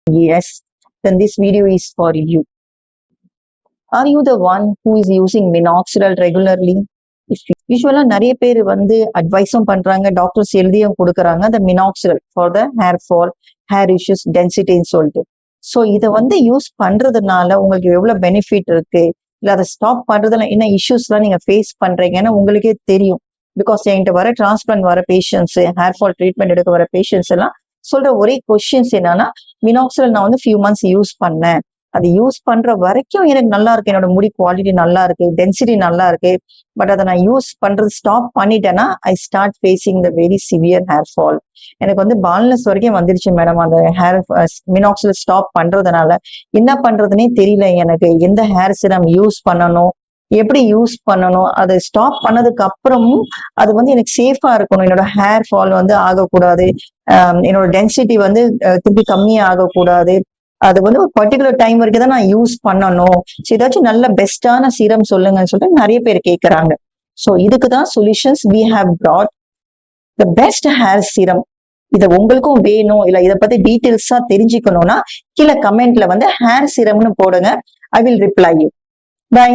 Yes, then this video is for you. Are you the one who is using minoxidil regularly? யூஸ்வலா நிறைய பேர் வந்து அட்வைஸும் பண்றாங்க, doctors எழுதியும் கொடுக்குறாங்க அந்த minoxidil for the hair fall, hair issues, டென்சிட்டின்னு சொல்லிட்டு. ஸோ இதை வந்து யூஸ் பண்றதுனால உங்களுக்கு எவ்வளவு பெனிஃபிட் இருக்கு, இல்ல அதை ஸ்டாப் பண்றதுல என்ன இஷ்யூஸ்லாம் நீங்க ஃபேஸ் பண்றீங்கன்னு உங்களுக்கே தெரியும். பிகாஸ் என்கிட்ட வர டிரான்ஸ்பிளான்ட் வர பேஷண்ட்ஸ், ஹேர் ஃபால் ட்ரீட்மெண்ட் எடுக்க வர பேஷண்ட்ஸ் எல்லாம் சொல்ற ஒரே கொஸ்டின்ஸ் என்னன்னா, மினாக்சிடல் நான் வந்து ஃபியூ மந்த்ஸ் யூஸ் பண்ணேன், அது யூஸ் பண்ற வரைக்கும் எனக்கு நல்லா இருக்கு, என்னோட முடி குவாலிட்டி நல்லா இருக்கு, டென்சிட்டி நல்லா இருக்கு. பட் அதை நான் யூஸ் பண்றது ஸ்டாப் பண்ணிட்டேன்னா I start facing the very severe hair fall. எனக்கு வந்து பால்னஸ் வரைக்கும் வந்துருச்சு மேடம். அந்த ஹேர் மினாக்சிடல் ஸ்டாப் பண்றதுனால என்ன பண்றதுன்னே தெரியல எனக்கு. எந்த ஹேர் சிரம் யூஸ் பண்ணணும், எப்படி யூஸ் பண்ணணும், அதை ஸ்டாப் பண்ணதுக்கு அப்புறமும் அது வந்து எனக்கு சேஃபா இருக்கணும். என்னோட ஹேர் ஃபால் வந்து ஆகக்கூடாது, என்னோட டென்சிட்டி வந்து திருப்பி கம்மியா ஆகக்கூடாது. அது வந்து ஒரு பர்டிகுலர் டைம் வரைக்கும் தான் நான் யூஸ் பண்ணணும். ஏதாச்சும் நல்ல பெஸ்டான சீரம் சொல்லுங்கன்னு சொல்லிட்டு நிறைய பேர் கேட்கறாங்க. ஸோ இதுக்கு தான் solutions we have brought the best hair serum. இதை உங்களுக்கும் வேணும், இல்ல இதை பத்தி டீட்டெயில்ஸா தெரிஞ்சுக்கணும்னா கீழே கமெண்ட்ல வந்து ஹேர் சீரம்னு போடுங்க. I will reply you. By.